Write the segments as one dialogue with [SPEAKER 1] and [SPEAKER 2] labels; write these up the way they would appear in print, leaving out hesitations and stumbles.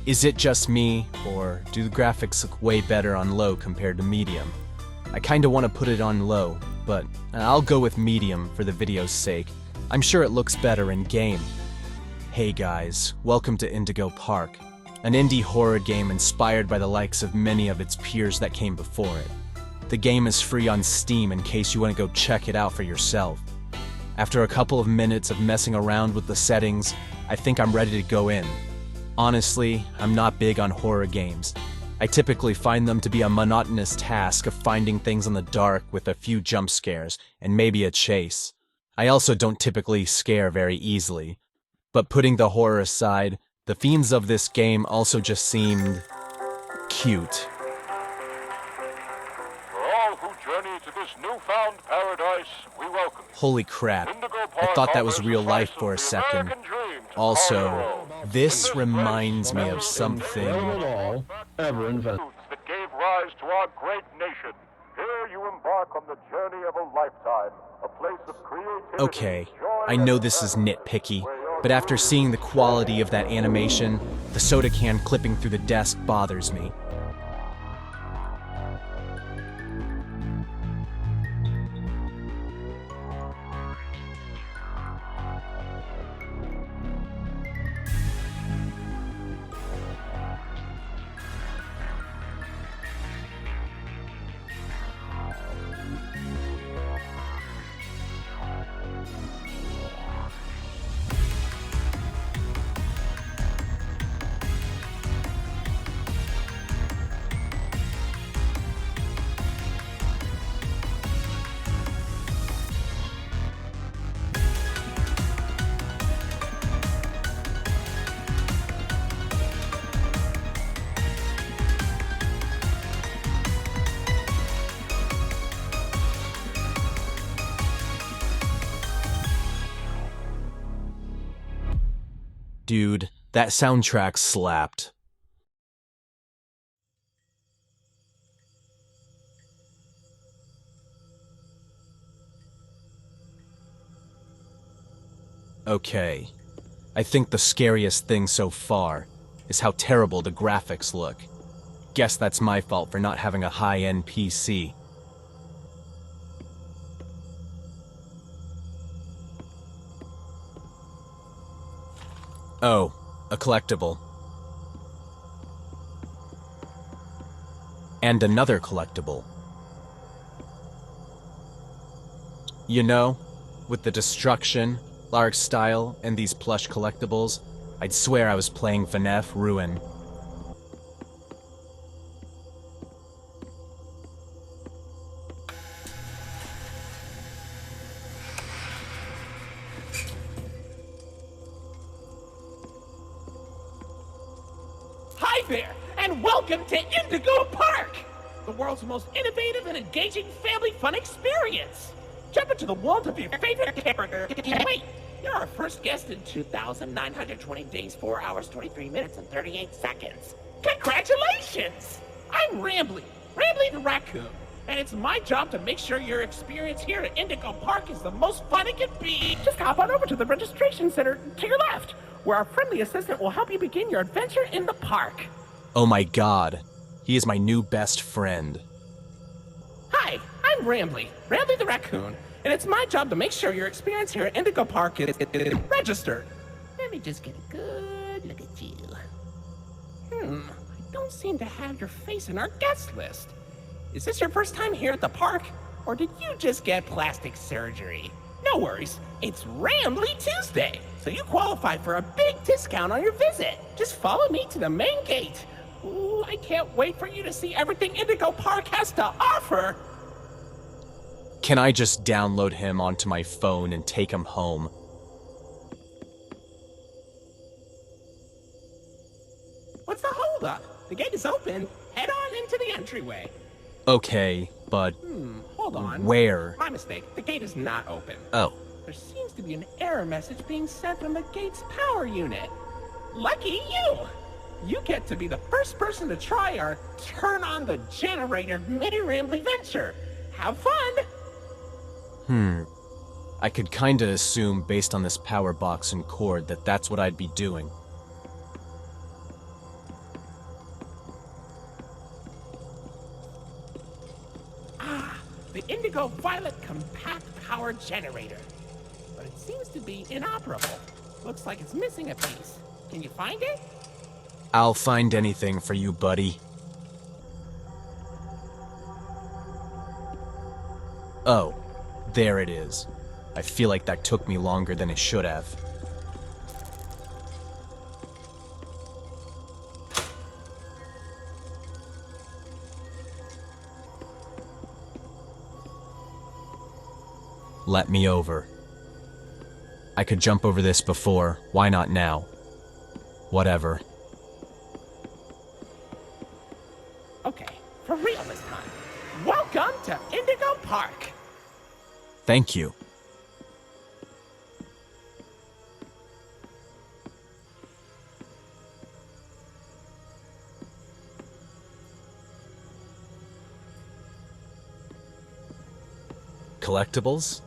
[SPEAKER 1] Is it just me, or do the graphics look way better on low compared to medium? I kinda wanna put it on low, but I'll go with medium for the video's sake. I'm sure it looks better in game. Hey guys, welcome to Indigo Park, an indie horror game inspired by the likes of many of its peers that came before it. The game is free on Steam in case you want to go check it out for yourself. After a couple of minutes of messing around with the settings, I think I'm ready to go in. Honestly, I'm not big on horror games. I typically find them to be a monotonous task of finding things in the dark with a few jump scares and maybe a chase. I also don't typically scare very easily. But putting the horror aside, the themes of this game also just seemed cute.
[SPEAKER 2] To this newfound paradise, we welcome you.
[SPEAKER 1] Holy crap,
[SPEAKER 2] Indigo
[SPEAKER 1] I
[SPEAKER 2] Park
[SPEAKER 1] thought that was
[SPEAKER 2] offers
[SPEAKER 1] real
[SPEAKER 2] the
[SPEAKER 1] life
[SPEAKER 2] slice
[SPEAKER 1] for a
[SPEAKER 2] of the
[SPEAKER 1] second.
[SPEAKER 2] American dream to
[SPEAKER 1] Also,
[SPEAKER 2] carve
[SPEAKER 1] this
[SPEAKER 2] place,
[SPEAKER 1] reminds me
[SPEAKER 2] the
[SPEAKER 1] of
[SPEAKER 2] most
[SPEAKER 1] something.
[SPEAKER 3] incredible all ever invented.
[SPEAKER 2] roots that gave rise to our great nation. Here you embark on the journey of a lifetime, a place of creativity.
[SPEAKER 1] Okay,
[SPEAKER 2] joy,
[SPEAKER 1] I know
[SPEAKER 2] and
[SPEAKER 1] this is
[SPEAKER 2] family,
[SPEAKER 1] nitpicky,
[SPEAKER 2] where your
[SPEAKER 1] but after seeing the quality of that animation, the soda can clipping through the desk bothers me. Dude, that soundtrack slapped. Okay, I think the scariest thing so far is how terrible the graphics look. Guess that's my fault for not having a high-end PC. Oh, a collectible. And another collectible. You know, with the destruction, large style, and these plush collectibles, I'd swear I was playing FNF Ruin.
[SPEAKER 4] Hi there, and welcome to Indigo Park, the world's most innovative and engaging family fun experience. Jump into the world of your favorite character. Wait, you're our first guest in 2,920 days, 4 hours, 23 minutes, and 38 seconds. Congratulations! I'm Rambley the raccoon, and it's my job to make sure your experience here at Indigo Park is the most fun it can be. Just hop on over to the registration center to your left, where our friendly assistant will help you begin your adventure in the park.
[SPEAKER 1] Oh my god, he is my new best friend.
[SPEAKER 4] Hi, I'm Rambley the raccoon, and it's my job to make sure your experience here at Indigo Park is registered. Let me just get a good look at you. I don't seem to have your face in our guest list. Is this your first time here at the park, or did you just get plastic surgery? No worries, it's Rambley Tuesday, so you qualify for a big discount on your visit. Just follow me to the main gate. Ooh, I can't wait for you to see everything Indigo Park has to offer.
[SPEAKER 1] Can I just download him onto my phone and take him home?
[SPEAKER 4] What's the holdup? The gate is open. Head on into the entryway.
[SPEAKER 1] Okay, but
[SPEAKER 4] Hold on.
[SPEAKER 1] where?
[SPEAKER 4] My mistake. The gate is not open.
[SPEAKER 1] Oh,
[SPEAKER 4] There seems to be an error message being sent from the gate's power unit. Lucky you! You get to be the first person to try our turn on the generator mini Rambley venture. Have fun!
[SPEAKER 1] I could kinda assume based on this power box and cord that that's what I'd be doing.
[SPEAKER 4] the Indigo Violet Compact Power Generator. But it seems to be inoperable. Looks like it's missing a piece. Can you find it?
[SPEAKER 1] I'll find anything for you, buddy. Oh, there it is. I feel like that took me longer than it should have. Let me over. I could jump over this before, why not now? Whatever.
[SPEAKER 4] Okay, for real this time. Welcome to Indigo Park!
[SPEAKER 1] Thank you. Collectibles?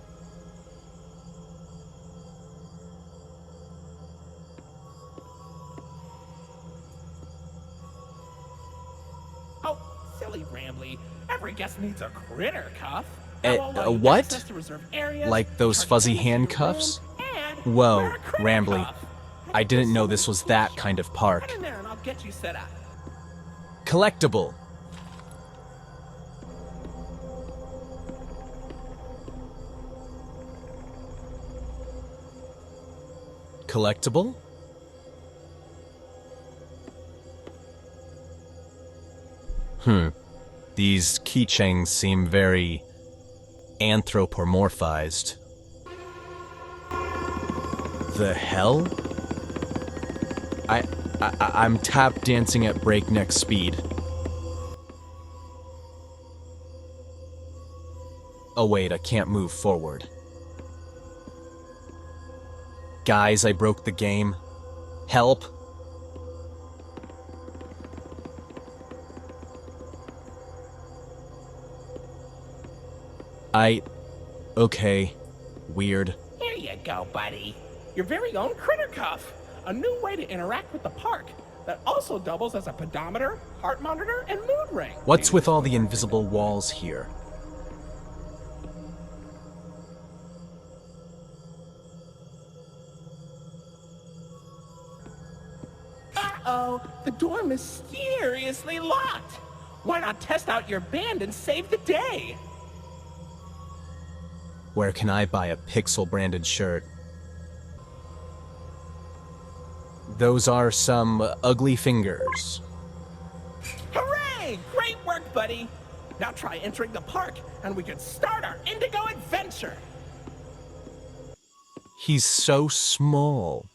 [SPEAKER 4] Oh, silly Rambley. Every guest needs a critter cuff.
[SPEAKER 1] A what? Like those fuzzy handcuffs? Whoa, Rambley. I didn't know this was that kind of park.
[SPEAKER 4] Get in there and I'll get you set up.
[SPEAKER 1] Collectible. Collectible? These keychains seem very anthropomorphized. The hell? I'm tap dancing at breakneck speed. Oh wait, I can't move forward. Guys, I broke the game. Help! Okay. Weird.
[SPEAKER 4] Here you go, buddy. Your very own critter cuff. A new way to interact with the park that also doubles as a pedometer, heart monitor, and mood ring.
[SPEAKER 1] What's with all the invisible walls here?
[SPEAKER 4] Uh-oh, the door mysteriously locked. Why not test out your band and save the day?
[SPEAKER 1] Where can I buy a pixel-branded shirt? Those are some ugly fingers.
[SPEAKER 4] Hooray! Great work, buddy! Now try entering the park, and we can start our Indigo adventure!
[SPEAKER 1] He's so small.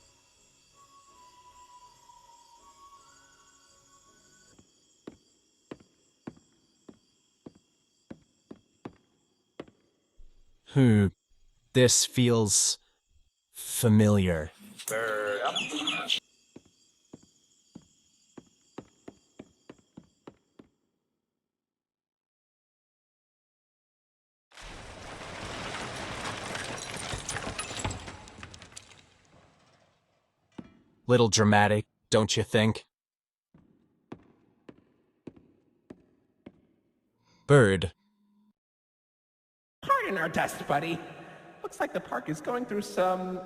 [SPEAKER 1] This feels familiar. Little dramatic, don't you think? Bird.
[SPEAKER 4] Pardon our dust, buddy. Looks like the park is going through some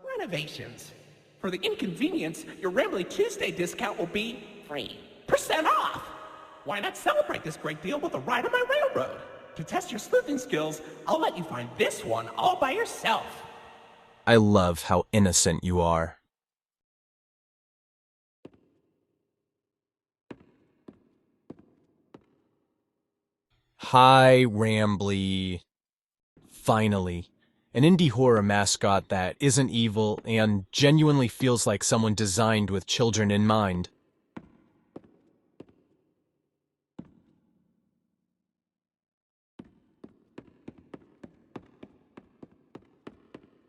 [SPEAKER 4] renovations. For the inconvenience, your Rambley Tuesday discount will be 3% off. Why not celebrate this great deal with a ride on my railroad? To test your sleuthing skills, I'll let you find this one all by yourself.
[SPEAKER 1] I love how innocent you are. Hi, Rambley. Finally, an indie horror mascot that isn't evil and genuinely feels like someone designed with children in mind.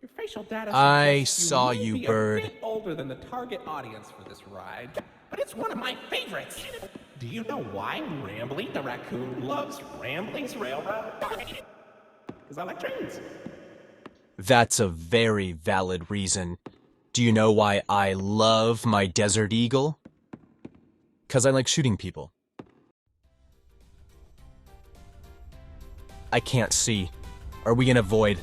[SPEAKER 4] Your facial data
[SPEAKER 1] I
[SPEAKER 4] suggests
[SPEAKER 1] saw
[SPEAKER 4] may
[SPEAKER 1] you,
[SPEAKER 4] be
[SPEAKER 1] Bird.
[SPEAKER 4] a bit older than the target audience for this ride, but it's one of my favorites. Do you know why Rambley the raccoon loves Rambley's railroad? Because I like trains.
[SPEAKER 1] That's a very valid reason. Do you know why I love my Desert Eagle? 'Cause I like shooting people. I can't see. Are we in a void?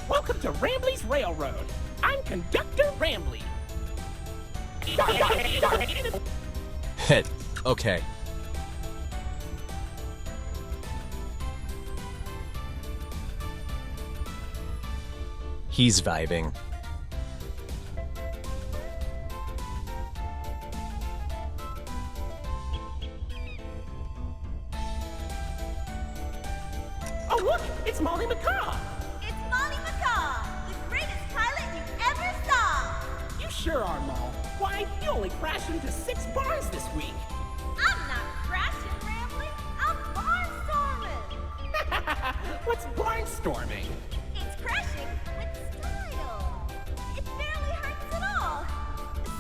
[SPEAKER 4] Welcome to Rambley's Railroad. I'm Conductor Rambley.
[SPEAKER 1] Okay. He's vibing.
[SPEAKER 4] Oh, look! It's Mollie McCaw!
[SPEAKER 5] It's Mollie McCaw, the greatest pilot you ever saw!
[SPEAKER 4] You sure are, Moll. Why, you only crashed into 6 bars this week.
[SPEAKER 5] I'm not crashing, Rambley. I'm barnstorming!
[SPEAKER 4] What's barnstorming?
[SPEAKER 5] It's crashing with style. It barely hurts at all.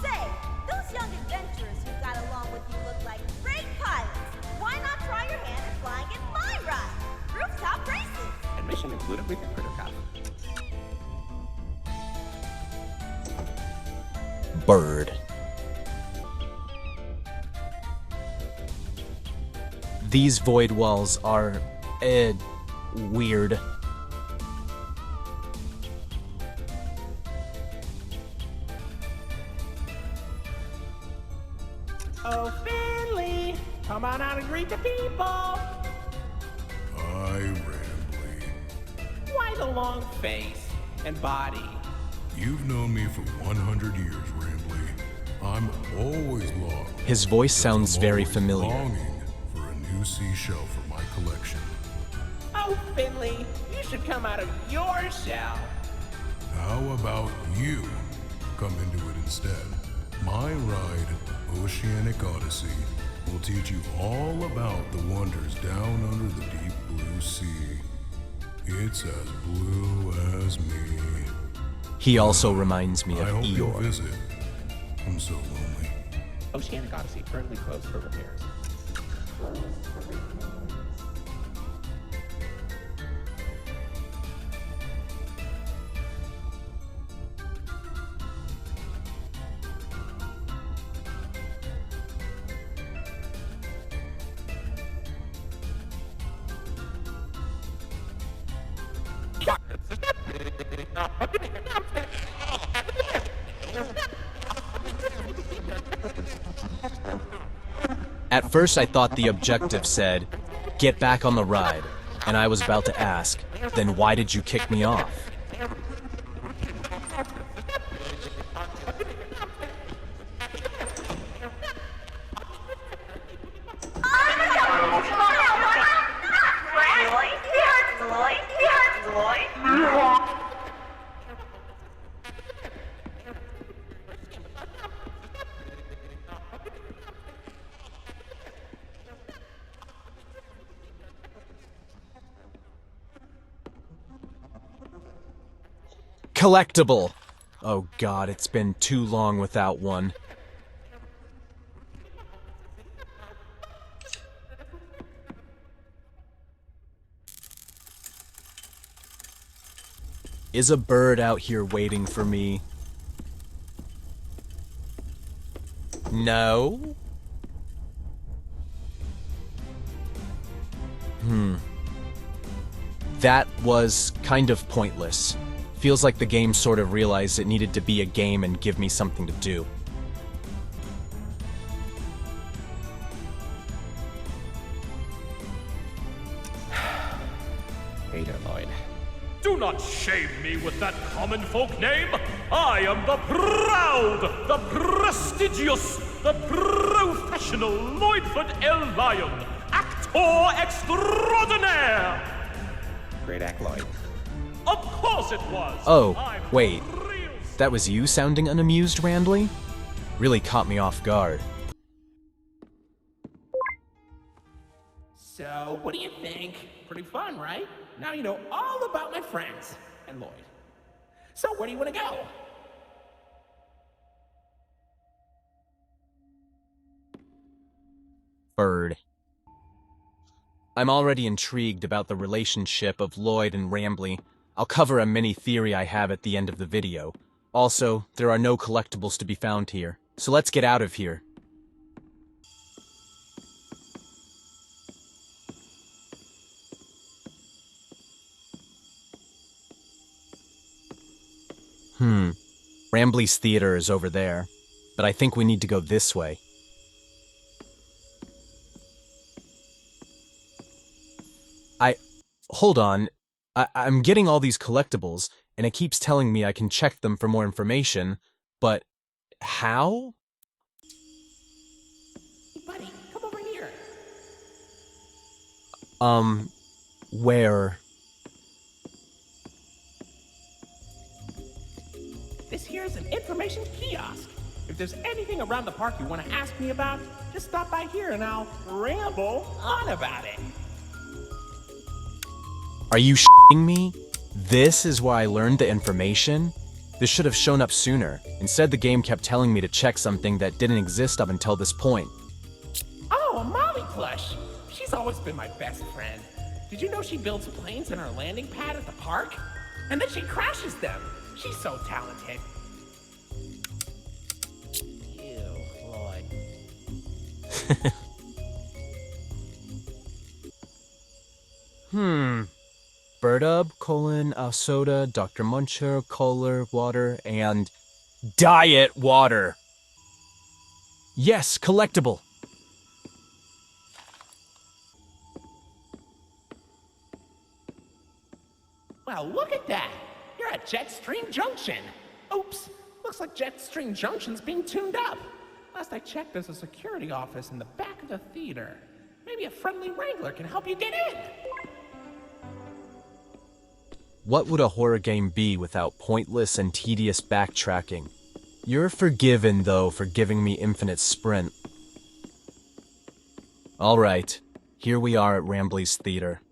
[SPEAKER 5] Say, those young adventurers who got along with you look like great pilots. Why not try your hand at flying in my ride? Rooftop races.
[SPEAKER 4] Admission included with your critter cup.
[SPEAKER 1] Bird. These void walls are, weird.
[SPEAKER 4] Oh, Finley! Come on out and greet the people!
[SPEAKER 6] Hi, Rambley.
[SPEAKER 4] Why the long face and body?
[SPEAKER 6] You've known me for 100 years, Rambley. I'm always lost.
[SPEAKER 1] His voice sounds very
[SPEAKER 6] Always
[SPEAKER 1] familiar.
[SPEAKER 6] longing for a new seashell for my collection.
[SPEAKER 4] Oh, Finley, you should come out of your shell.
[SPEAKER 6] How about you come into it instead? My ride, Oceanic Odyssey, will teach you all about the wonders down under the deep blue sea. It's as blue as me.
[SPEAKER 1] He also reminds me
[SPEAKER 6] I
[SPEAKER 1] of
[SPEAKER 6] hope you'll
[SPEAKER 1] Eeyore.
[SPEAKER 6] visit. I'm so lonely.
[SPEAKER 4] Oceanic Odyssey currently closed for repairs.
[SPEAKER 1] At first I thought the objective said, "Get back on the ride," and I was about to ask, then why did you kick me off? Collectible! Oh god, it's been too long without one. Is a bird out here waiting for me? No? That was kind of pointless. Feels like the game sort of realized it needed to be a game and give me something to do.
[SPEAKER 4] Ada Lloyd.
[SPEAKER 7] Do not shame me with that common folk name. I am the proud, the prestigious, the professional Lloydford L. Lion, actor extraordinaire.
[SPEAKER 4] Great act, Lloyd.
[SPEAKER 7] Of course it was.
[SPEAKER 1] Oh,
[SPEAKER 7] I'm
[SPEAKER 1] wait.
[SPEAKER 7] the real
[SPEAKER 1] That was you sounding unamused, Rambley? Really caught me off guard.
[SPEAKER 4] So, what do you think? Pretty fun, right? Now you know all about my friends and Lloyd. So, where do you want to go?
[SPEAKER 1] Bird. I'm already intrigued about the relationship of Lloyd and Rambley. I'll cover a mini theory I have at the end of the video. Also, there are no collectibles to be found here, so let's get out of here. Rambley's theater is over there, but I think we need to go this way. Hold on. I'm getting all these collectibles, and it keeps telling me I can check them for more information, but how?
[SPEAKER 4] Hey, buddy, come over here.
[SPEAKER 1] Where?
[SPEAKER 4] This here is an information kiosk. If there's anything around the park you want to ask me about, just stop by here and I'll ramble on about it.
[SPEAKER 1] Are you shitting me? This is where I learned the information? This should have shown up sooner. Instead, the game kept telling me to check something that didn't exist up until this point.
[SPEAKER 4] Oh, a Mollie plush. She's always been my best friend. Did you know she builds planes in her landing pad at the park? And then she crashes them. She's so talented. Ew, Lloyd.
[SPEAKER 1] Birdub, soda, Dr. Muncher, Kohler, water, and diet water. Yes, collectible.
[SPEAKER 4] Well, look at that. You're at Jetstream Junction. Oops, looks like Jetstream Junction's being tuned up. Last I checked, there's a security office in the back of the theater. Maybe a friendly wrangler can help you get in.
[SPEAKER 1] What would a horror game be without pointless and tedious backtracking? You're forgiven, though, for giving me infinite sprint. Alright, here we are at Rambley's theater.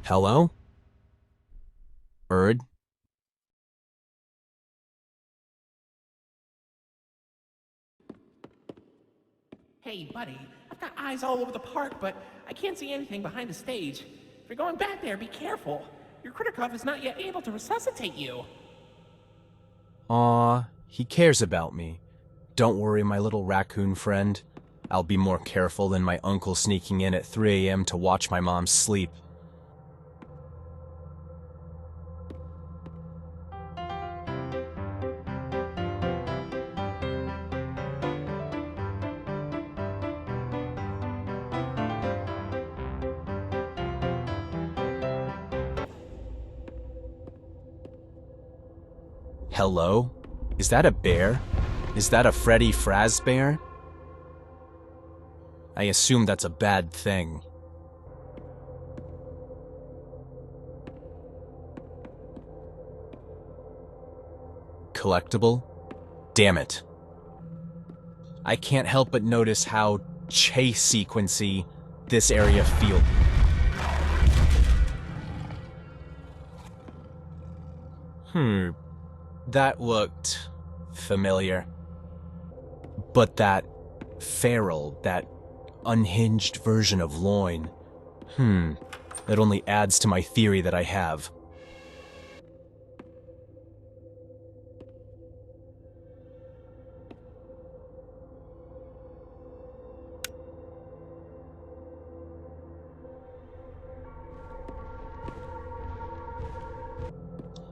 [SPEAKER 1] Hello? Erd?
[SPEAKER 4] Hey, buddy, I've got eyes all over the park, but I can't see anything behind the stage. If you're going back there, be careful. Your Kritikov is not yet able to resuscitate you.
[SPEAKER 1] Aw, he cares about me. Don't worry, my little raccoon friend. I'll be more careful than my uncle sneaking in at 3 a.m. to watch my mom sleep. Hello? Is that a bear? Is that a Freddy Fazbear? I assume that's a bad thing. Collectible? Damn it. I can't help but notice how chase sequency this area feels. That looked familiar. But that feral, that unhinged version of Loin, that only adds to my theory that I have.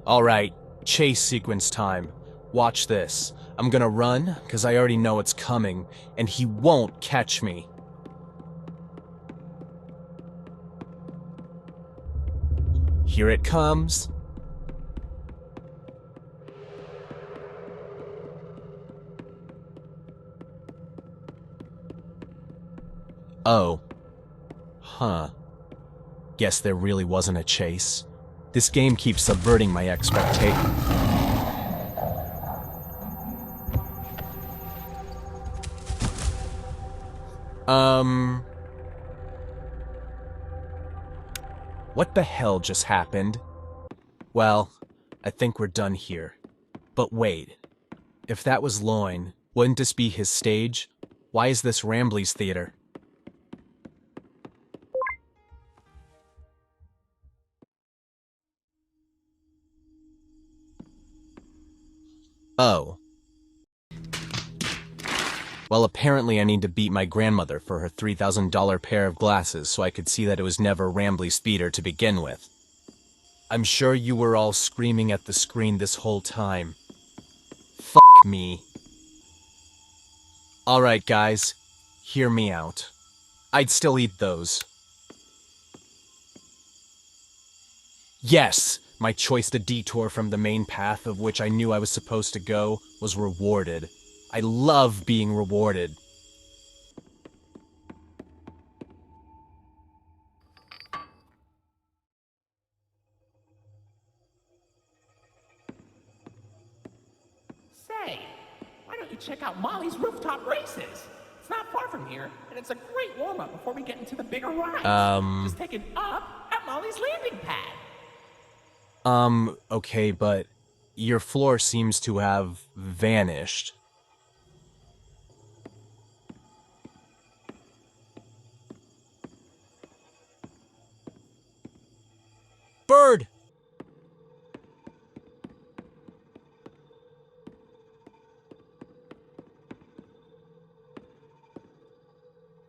[SPEAKER 1] Alright, chase sequence time. Watch this. I'm gonna run, because I already know it's coming, and he won't catch me. Here it comes. Oh. Huh. Guess there really wasn't a chase. This game keeps subverting my expectations. What the hell just happened? Well, I think we're done here. But wait. If that was Loin, wouldn't this be his stage? Why is this Rambley's theater? Oh. Well, apparently I need to beat my grandmother for her $3,000 pair of glasses so I could see that it was never Rambley's theater to begin with. I'm sure you were all screaming at the screen this whole time. Fuck me. Alright guys, hear me out. I'd still eat those. Yes, my choice to detour from the main path of which I knew I was supposed to go was rewarded. I love being rewarded.
[SPEAKER 4] Say, why don't you check out Mollie's rooftop races? It's not far from here, and it's a great warm-up before we get into the bigger rides. Just take it up at Mollie's landing pad.
[SPEAKER 1] Okay, but your floor seems to have vanished. Bird!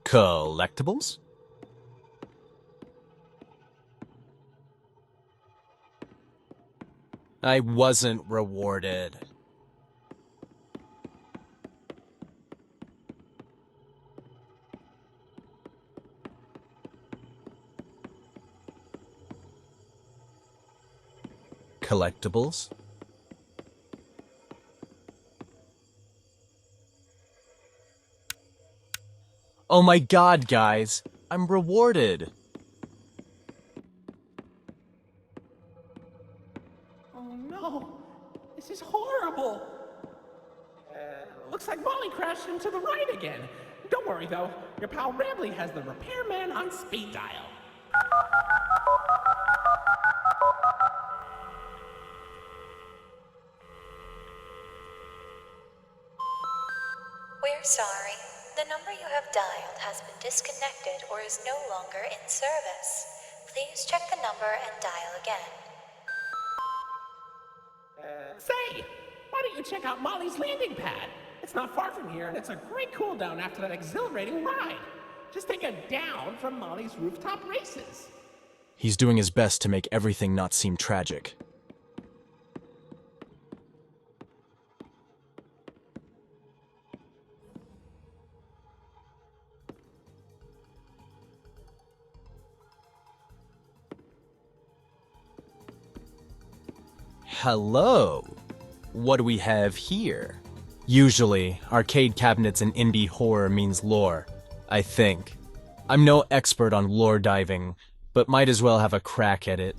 [SPEAKER 1] Collectibles? I wasn't rewarded. Collectibles? Oh my god, guys! I'm rewarded!
[SPEAKER 4] Oh no, this is horrible. Looks like Mollie crashed into the ride again. Don't worry though, your pal Rambley has the repairman on speed dial.
[SPEAKER 8] We're sorry. The number you have dialed has been disconnected or is no longer in service. Please check the number and dial again.
[SPEAKER 4] Say, why don't you check out Mollie's landing pad? It's not far from here, and it's a great cool down after that exhilarating ride. Just take a down from Mollie's rooftop races.
[SPEAKER 1] He's doing his best to make everything not seem tragic. Hello. What do we have here? Usually, arcade cabinets in indie horror means lore, I think. I'm no expert on lore diving, but might as well have a crack at it.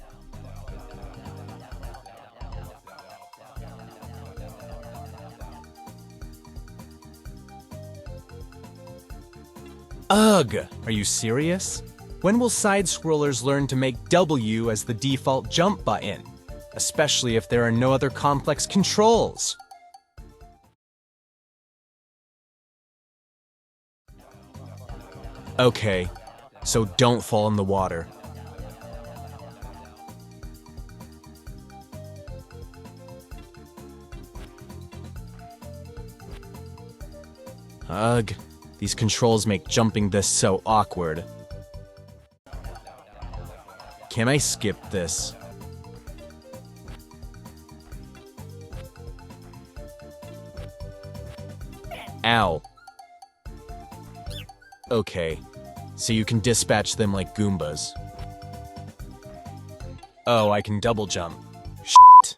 [SPEAKER 1] Ugh! Are you serious? When will side-scrollers learn to make W as the default jump button? Especially if there are no other complex controls. Okay, so don't fall in the water. Ugh, these controls make jumping this so awkward. Can I skip this? Ow. Okay, so you can dispatch them like Goombas. Oh, I can double jump. Shit.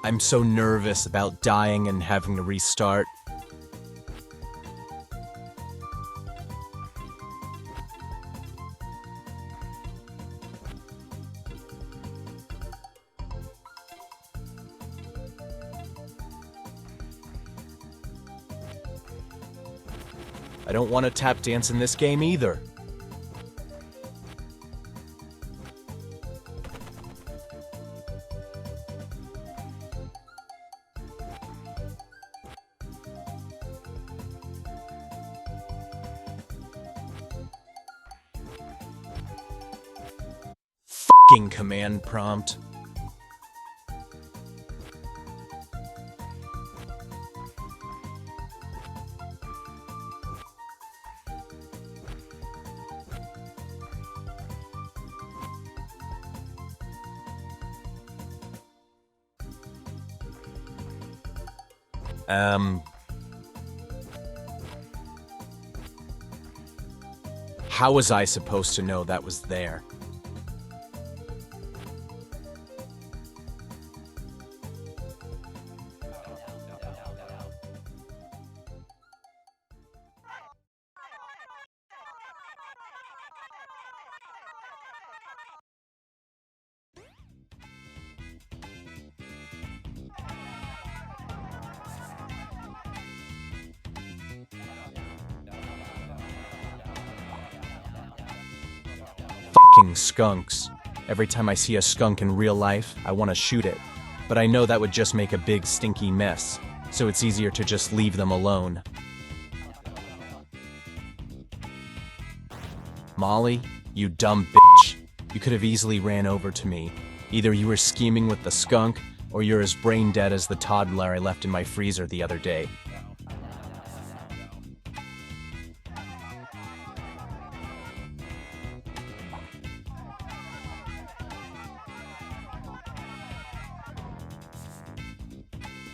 [SPEAKER 1] I'm so nervous about dying and having to restart. I don't want to tap dance in this game either. F***ing command prompt. How was I supposed to know that was there? F***ing skunks. Every time I see a skunk in real life, I want to shoot it. But I know that would just make a big stinky mess, so it's easier to just leave them alone. Mollie, you dumb bitch. You could have easily ran over to me. Either you were scheming with the skunk, or you're as brain dead as the toddler I left in my freezer the other day.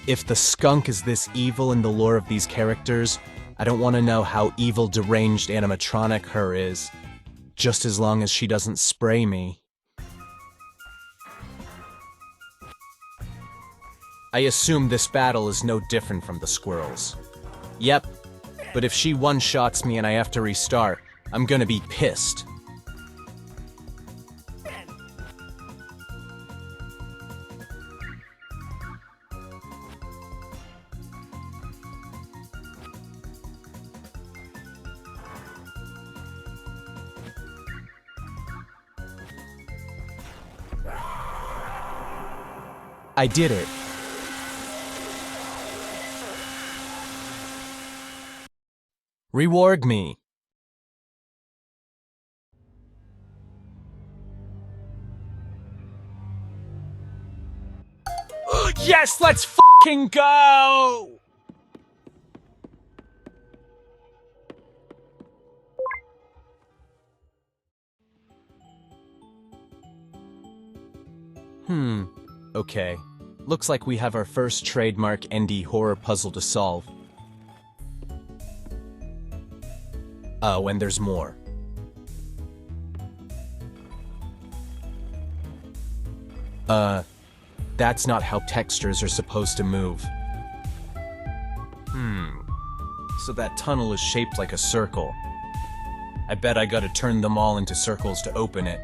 [SPEAKER 1] If the skunk is this evil in the lore of these characters, I don't want to know how evil deranged animatronic her is, just as long as she doesn't spray me. I assume this battle is no different from the squirrels. Yep, but if she one-shots me and I have to restart, I'm gonna be pissed. I did it. Reward me. Yes, let's fucking go! Okay. Looks like we have our first trademark ND horror puzzle to solve. Oh, and there's more. That's not how textures are supposed to move. So that tunnel is shaped like a circle. I bet I gotta turn them all into circles to open it.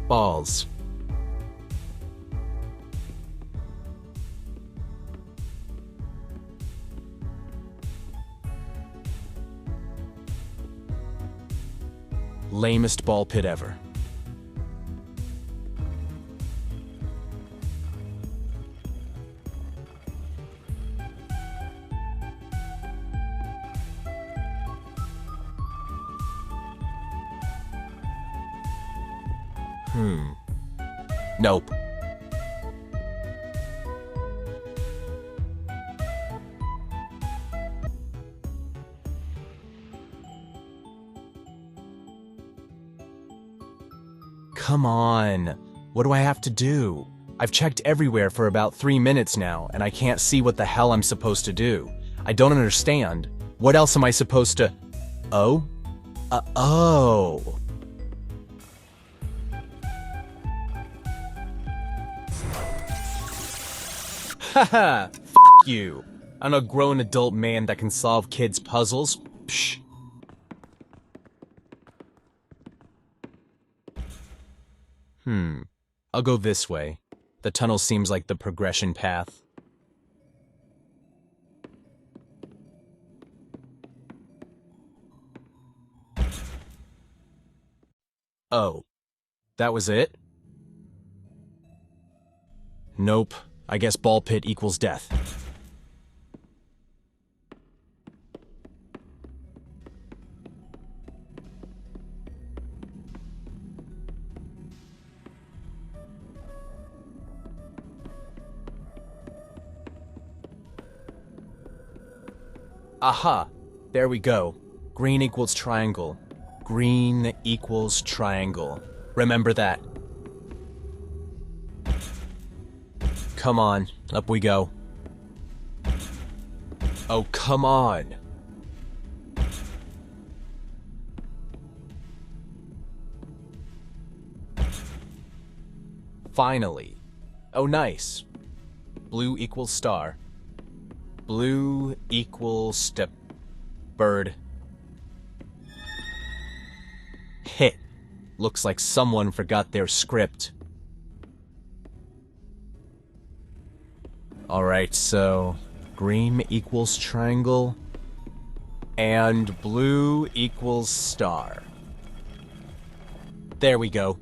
[SPEAKER 1] Balls. Lamest ball pit ever. Nope. Come on. What do I have to do? I've checked everywhere for about 3 minutes now, and I can't see what the hell I'm supposed to do. I don't understand. What else am I supposed to... Oh? Oh. Haha, f*** you. I'm a grown adult man that can solve kids' puzzles. Psh. I'll go this way. The tunnel seems like the progression path. Oh, that was it? Nope. I guess ball pit equals death. Aha! There we go. Green equals triangle. Green equals triangle. Remember that. Come on, up we go. Oh, come on. Finally. Oh, nice. Blue equals star. Blue equals bird. Hit. Looks like someone forgot their script. Alright, so green equals triangle and blue equals star. There we go.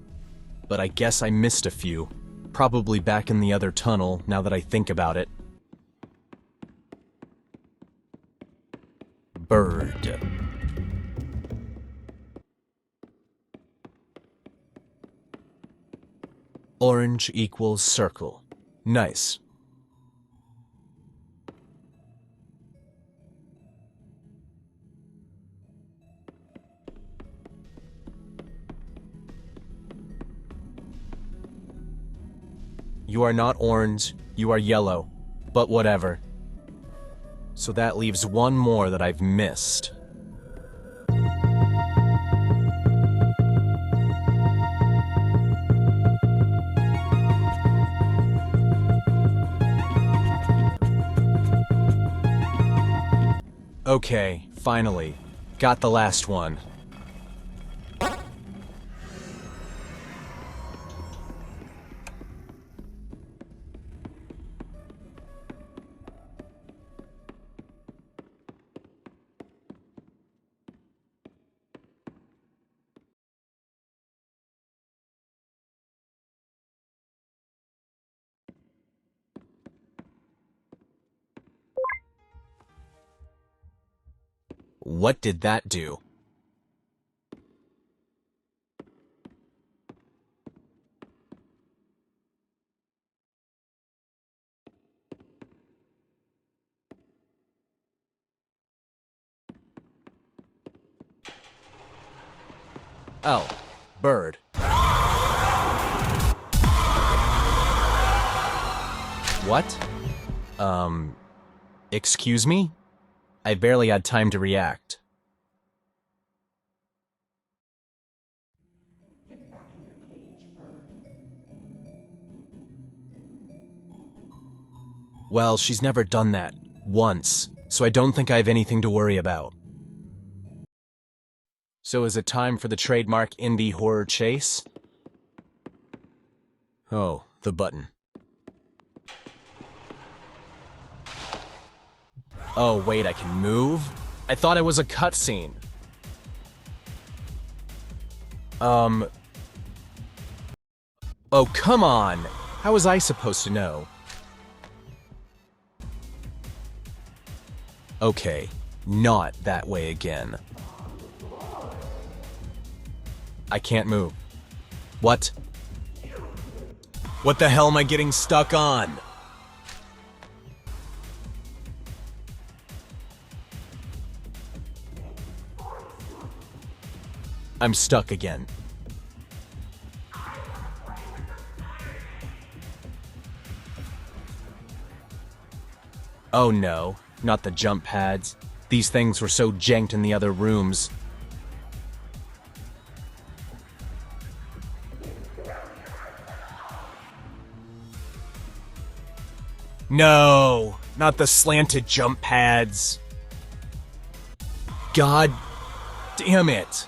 [SPEAKER 1] But I guess I missed a few. Probably back in the other tunnel, now that I think about it. Bird. Orange equals circle. Nice. You are not orange, you are yellow. But whatever. So that leaves one more that I've missed. Okay, finally. Got the last one. What did that do? Oh, bird. What? Excuse me? I barely had time to react. Well, she's never done that. Once. So I don't think I have anything to worry about. So is it time for the trademark indie horror chase? Oh, the button. Oh, wait, I can move? I thought it was a cutscene. Oh, come on! How was I supposed to know? Okay, not that way again. I can't move. What? What the hell am I getting stuck on? I'm stuck again. Oh no. not the jump pads. These things were so janked in the other rooms. No, not the slanted jump pads. God damn it.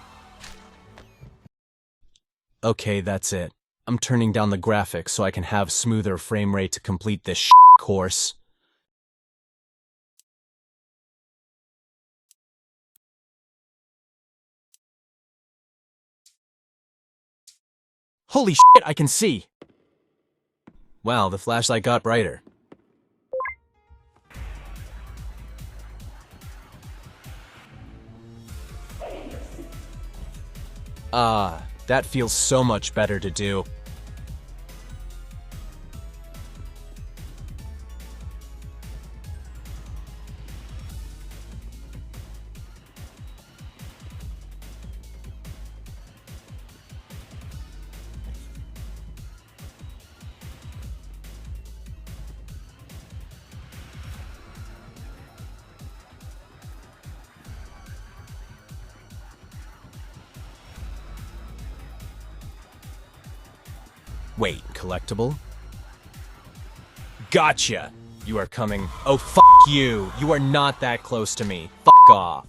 [SPEAKER 1] Okay, that's it. I'm turning down the graphics so I can have smoother frame rate to complete this course. Holy shit, I can see! Wow, the flashlight got brighter. That feels so much better to do. Wait, collectible? Gotcha! You are coming. Oh, fuck you! You are not that close to me. Fuck off.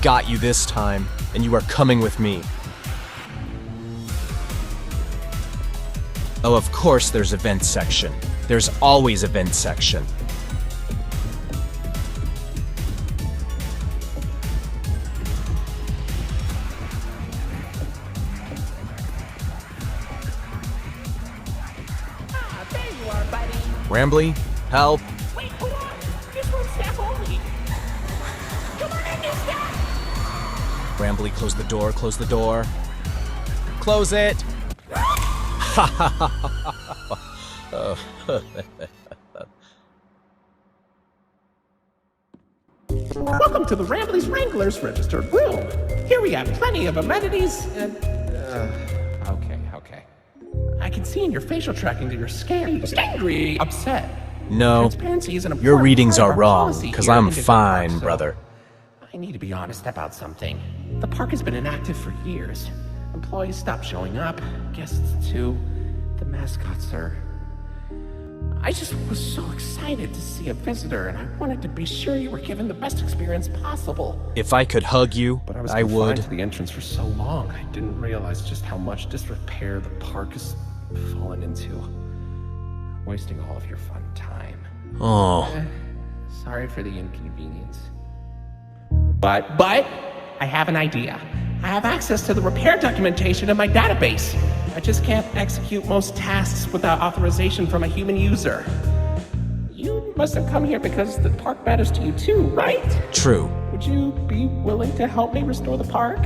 [SPEAKER 1] Got you this time, and you are coming with me. Oh, of course there's event section. There's always event section. Rambley, help!
[SPEAKER 4] Wait, hold on! This room's staff only! Come on in, new staff!
[SPEAKER 1] Rambley, close the door, close the door. Close it!
[SPEAKER 4] Welcome to the Rambley's Wranglers registered room. Here we have plenty of amenities and... Okay. I can see in your facial tracking that you're scared, angry, upset.
[SPEAKER 1] No,
[SPEAKER 4] Transparency is an important
[SPEAKER 1] your readings
[SPEAKER 4] part of
[SPEAKER 1] are
[SPEAKER 4] our
[SPEAKER 1] wrong,
[SPEAKER 4] policy
[SPEAKER 1] because
[SPEAKER 4] here at
[SPEAKER 1] I'm
[SPEAKER 4] Indigo
[SPEAKER 1] fine,
[SPEAKER 4] Park, so
[SPEAKER 1] brother.
[SPEAKER 4] I need to be honest about something. The park has been inactive for years. Employees stopped showing up, guests too. The mascots are... I just was so excited to see a visitor, and I wanted to be sure you were given the best experience possible.
[SPEAKER 1] If I could hug you,
[SPEAKER 4] But I was
[SPEAKER 1] I
[SPEAKER 4] confined
[SPEAKER 1] would.
[SPEAKER 4] to the entrance for so long, I didn't realize just how much disrepair the park has fallen into. Wasting all of your fun time.
[SPEAKER 1] Oh,
[SPEAKER 4] Sorry for the inconvenience. But I have an idea. I have access to the repair documentation in my database. I just can't execute most tasks without authorization from a human user. You must have come here because the park matters to you too, right?
[SPEAKER 1] true.
[SPEAKER 4] Would you be willing to help me restore the park?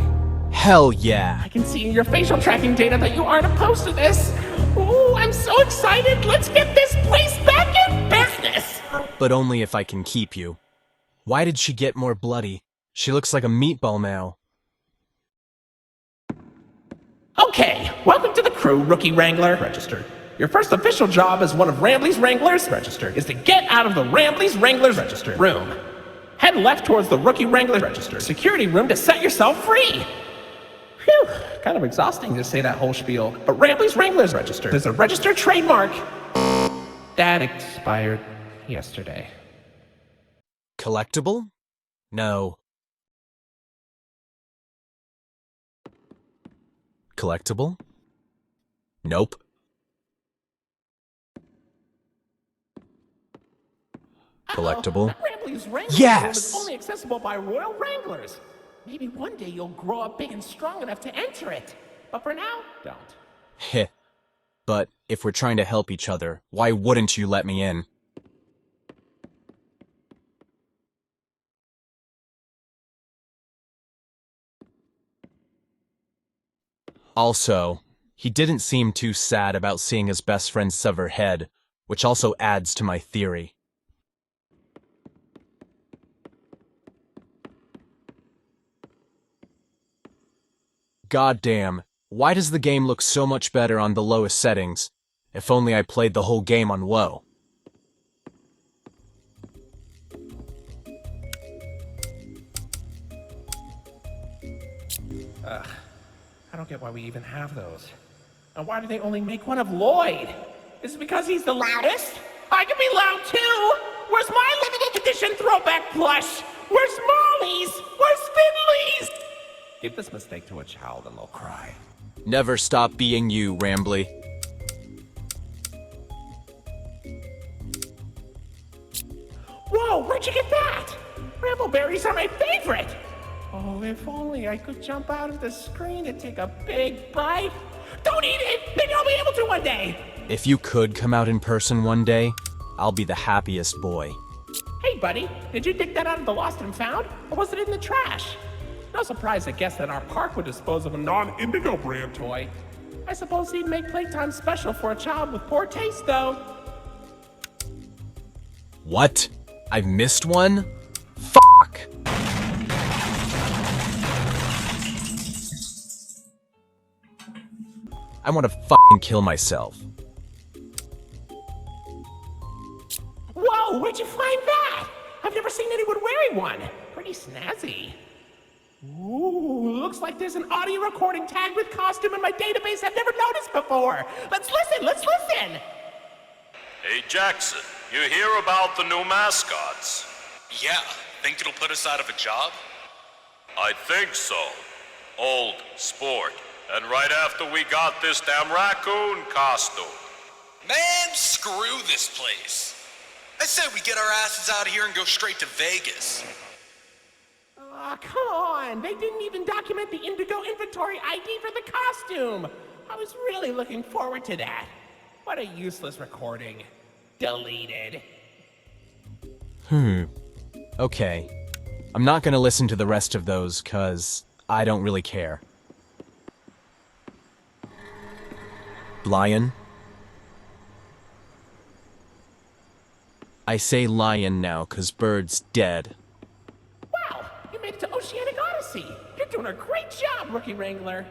[SPEAKER 1] Hell yeah.
[SPEAKER 4] I can see in your facial tracking data that you aren't opposed to this. Oh, I'm so excited. Let's get this place back in business.
[SPEAKER 1] But only if I can keep you. Why did she get more bloody? She looks like a meatball now.
[SPEAKER 4] Okay, welcome to the crew, Rookie Wrangler. Registered. Your first official job as one of Rambley's Wranglers, registered, is to get out of the Rambley's Wranglers registered room. Head left towards the Rookie Wrangler registered security room to set yourself free. Phew, kind of exhausting to say that whole spiel, but Rambley's Wranglers registered is a registered trademark that expired yesterday.
[SPEAKER 1] Collectible? No. Collectible? Nope. Collectible?
[SPEAKER 4] That Rambley's Wranglers
[SPEAKER 1] Yes!
[SPEAKER 4] room is only accessible by Royal Wranglers. Maybe one day you'll grow up big and strong enough to enter it. But for now, don't.
[SPEAKER 1] Heh. But if we're trying to help each other, why wouldn't you let me in? Also, he didn't seem too sad about seeing his best friend sever head, which also adds to my theory. Goddamn, why does the game look so much better on the lowest settings? If only I played the whole game on low.
[SPEAKER 4] I don't get why we even have those. And why do they only make one of Lloyd? Is it because he's the loudest? I can be loud too! Where's my limited edition throwback plush? Where's Mollie's? Where's Finley's? Give this mistake to a child and they'll cry.
[SPEAKER 1] Never stop being you, Rambley.
[SPEAKER 4] Whoa, where'd you get that? Rambleberries are my favorite! Oh, if only I could jump out of the screen and take a big bite. Don't eat it! Maybe I'll be able to one day!
[SPEAKER 1] If you could come out in person one day, I'll be the happiest boy.
[SPEAKER 4] Hey, buddy, did you dig that out of the lost and found? Or was it in the trash? No surprise, I guess, that our park would dispose of a non-Indigo brand toy. I suppose he'd make playtime special for a child with poor taste, though.
[SPEAKER 1] What? I've missed one? Fuck! I want to fucking kill myself.
[SPEAKER 4] Whoa, where'd you find that? I've never seen anyone wearing one. Pretty snazzy. Ooh, looks like there's an audio recording tagged with costume in my database I've never noticed before. Let's listen!
[SPEAKER 7] Hey, Jackson, you hear about the new mascots?
[SPEAKER 9] Yeah, think it'll put us out of a job?
[SPEAKER 7] I think so. Old sport. And right after we got this damn raccoon costume.
[SPEAKER 9] Man, screw this place. I said we get our asses out of here and go straight to Vegas.
[SPEAKER 4] Aw, come on. They didn't even document the Indigo inventory ID for the costume. I was really looking forward to that. What a useless recording. Deleted.
[SPEAKER 1] Okay. I'm not gonna listen to the rest of those, 'cause I don't really care. Lion? I say lion now, 'cause bird's dead.
[SPEAKER 4] Wow, you made it to Oceanic Odyssey. You're doing a great job, Rookie Wrangler.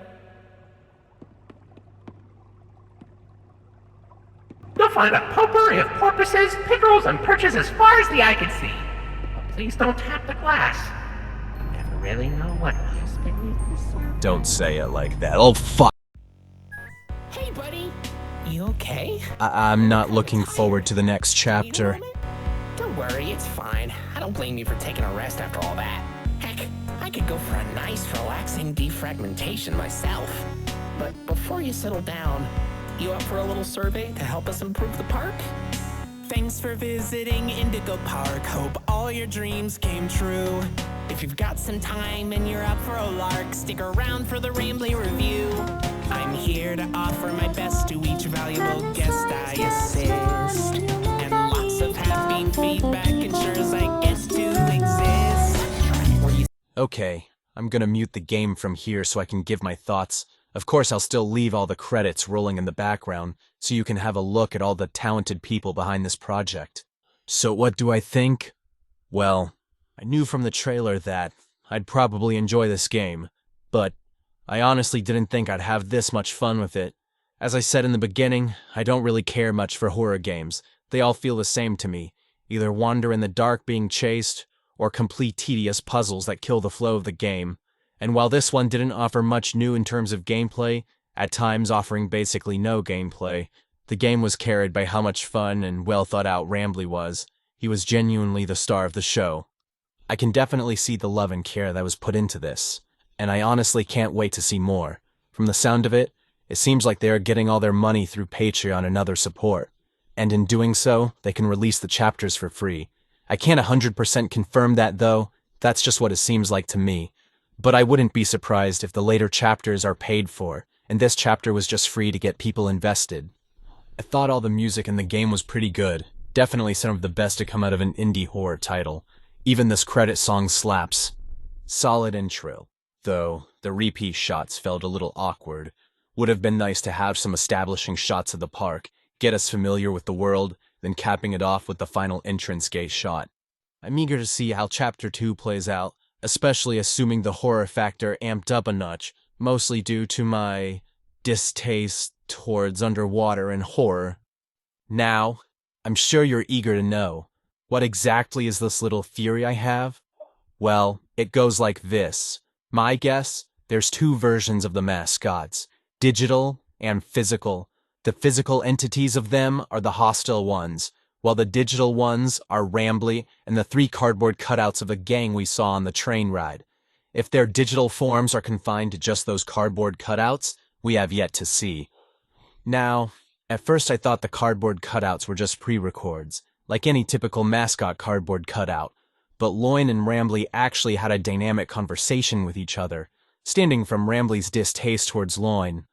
[SPEAKER 4] You'll find a potpourri of porpoises, pickerels, and perches as far as the eye can see. But please don't tap the glass. You never really know what lies beneath the surface.
[SPEAKER 1] Don't say it like that. Oh, fuck!
[SPEAKER 4] Hey, buddy. You okay?
[SPEAKER 1] I'm not looking forward to the next chapter.
[SPEAKER 4] Don't worry, it's fine. I don't blame you for taking a rest after all that. Heck, I could go for a nice, relaxing defragmentation myself. But before you settle down, you up for a little survey to help us improve the park?
[SPEAKER 10] Thanks for visiting Indigo Park. Hope all your dreams came true. If you've got some time and you're up for a lark, stick around for the Rambley review. I'm here to offer my best to each valuable guest I assist. And lots of happy feedback ensures I get to exist.
[SPEAKER 1] Okay, I'm gonna mute the game from here so I can give my thoughts. Of course, I'll still leave all the credits rolling in the background, so you can have a look at all the talented people behind this project. So what do I think? Well, I knew from the trailer that I'd probably enjoy this game, but I honestly didn't think I'd have this much fun with it. As I said in the beginning, I don't really care much for horror games. They all feel the same to me, either wander in the dark being chased, or complete tedious puzzles that kill the flow of the game. And while this one didn't offer much new in terms of gameplay, at times offering basically no gameplay, the game was carried by how much fun and well thought out Rambley was. He was genuinely the star of the show. I can definitely see the love and care that was put into this, and I honestly can't wait to see more. From the sound of it, it seems like they are getting all their money through Patreon and other support, and in doing so, they can release the chapters for free. I can't 100% confirm that though, that's just what it seems like to me. But I wouldn't be surprised if the later chapters are paid for, and this chapter was just free to get people invested. I thought all the music in the game was pretty good, definitely some of the best to come out of an indie horror title. Even this credit song slaps. Solid and trill, though the repeat shots felt a little awkward. Would have been nice to have some establishing shots of the park, get us familiar with the world, then capping it off with the final entrance gate shot. I'm eager to see how Chapter 2 plays out, especially assuming the horror factor amped up a notch, mostly due to my distaste towards underwater and horror. Now, I'm sure you're eager to know. What exactly is this little theory I have? Well, it goes like this. My guess there's two versions of the mascots, digital and physical. The physical entities of them are the hostile ones, while the digital ones are Rambley and the 3 cardboard cutouts of a gang we saw on the train ride. If their digital forms are confined to just those cardboard cutouts, we have yet to see. Now, at first I thought the cardboard cutouts were just pre-records, like any typical mascot cardboard cutout, but Loin and Rambley actually had a dynamic conversation with each other, stemming from Rambley's distaste towards Loin.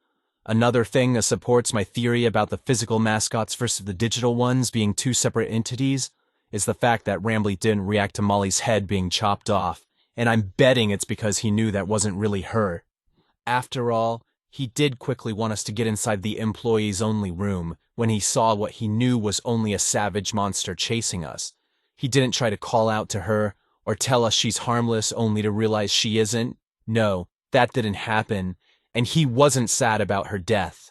[SPEAKER 1] Another thing that supports my theory about the physical mascots versus the digital ones being 2 separate entities is the fact that Rambley didn't react to Mollie's head being chopped off, and I'm betting it's because he knew that wasn't really her. After all, he did quickly want us to get inside the employees-only room when he saw what he knew was only a savage monster chasing us. He didn't try to call out to her or tell us she's harmless only to realize she isn't. No, that didn't happen. And he wasn't sad about her death,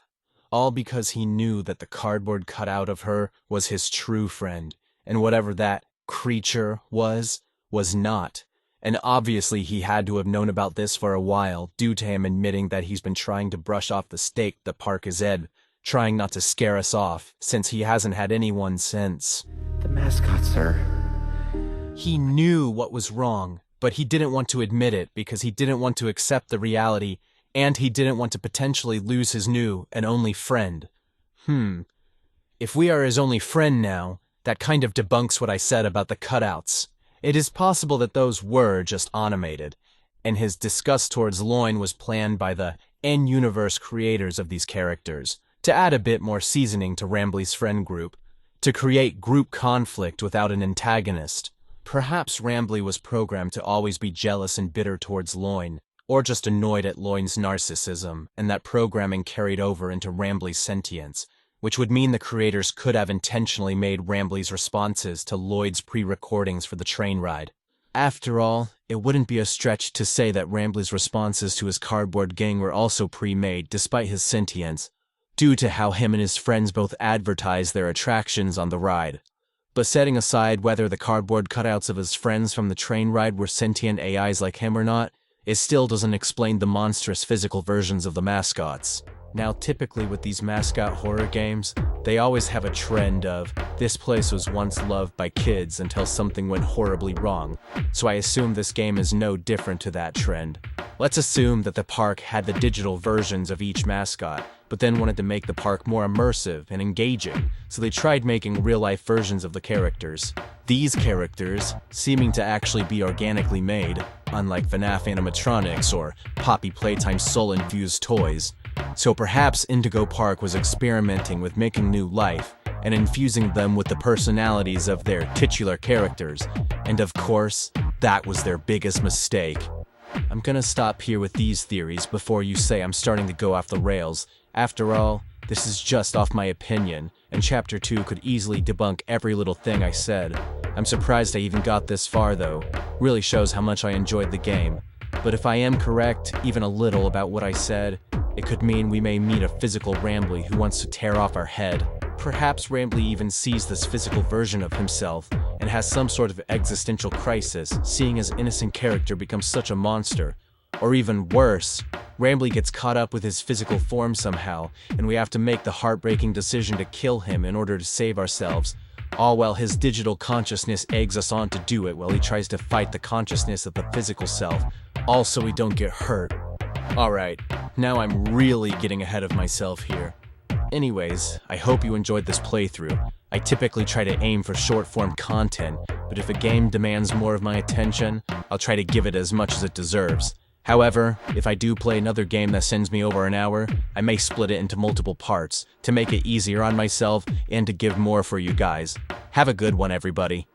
[SPEAKER 1] all because he knew that the cardboard cutout of her was his true friend, and whatever that creature was not. And obviously he had to have known about this for a while, due to him admitting that he's been trying to brush off the stake the park is in, trying not to scare us off, since he hasn't had anyone since.
[SPEAKER 4] The mascots, sir.
[SPEAKER 1] He knew what was wrong, but he didn't want to admit it because he didn't want to accept the reality, and he didn't want to potentially lose his new and only friend. If we are his only friend now, that kind of debunks what I said about the cutouts. It is possible that those were just animated, and his disgust towards Loin was planned by the in-universe creators of these characters, to add a bit more seasoning to Rambley's friend group, to create group conflict without an antagonist. Perhaps Rambley was programmed to always be jealous and bitter towards Loin, or just annoyed at Loin's narcissism, and that programming carried over into Rambley's sentience, which would mean the creators could have intentionally made Rambley's responses to Lloyd's pre-recordings for the train ride. After all, it wouldn't be a stretch to say that Rambley's responses to his cardboard gang were also pre-made despite his sentience, due to how him and his friends both advertised their attractions on the ride. But setting aside whether the cardboard cutouts of his friends from the train ride were sentient AIs like him or not, it still doesn't explain the monstrous physical versions of the mascots. Now, typically with these mascot horror games, they always have a trend of, this place was once loved by kids until something went horribly wrong, so I assume this game is no different to that trend. Let's assume that the park had the digital versions of each mascot, but then wanted to make the park more immersive and engaging, so they tried making real-life versions of the characters. These characters, seeming to actually be organically made, unlike FNAF animatronics or Poppy Playtime soul-infused toys. So perhaps Indigo Park was experimenting with making new life and infusing them with the personalities of their titular characters, and of course, that was their biggest mistake. I'm gonna stop here with these theories before you say I'm starting to go off the rails. After all, this is just off my opinion, and Chapter 2 could easily debunk every little thing I said. I'm surprised I even got this far though. Really shows how much I enjoyed the game. But if I am correct, even a little, about what I said, it could mean we may meet a physical Rambley who wants to tear off our head. Perhaps Rambley even sees this physical version of himself and has some sort of existential crisis, seeing his innocent character become such a monster. Or even worse, Rambley gets caught up with his physical form somehow, and we have to make the heartbreaking decision to kill him in order to save ourselves, all while his digital consciousness eggs us on to do it while he tries to fight the consciousness of the physical self, all so we don't get hurt. Alright, now I'm really getting ahead of myself here. Anyways, I hope you enjoyed this playthrough. I typically try to aim for short-form content, but if a game demands more of my attention, I'll try to give it as much as it deserves. However, if I do play another game that sends me over an hour, I may split it into multiple parts, to make it easier on myself and to give more for you guys. Have a good one, everybody.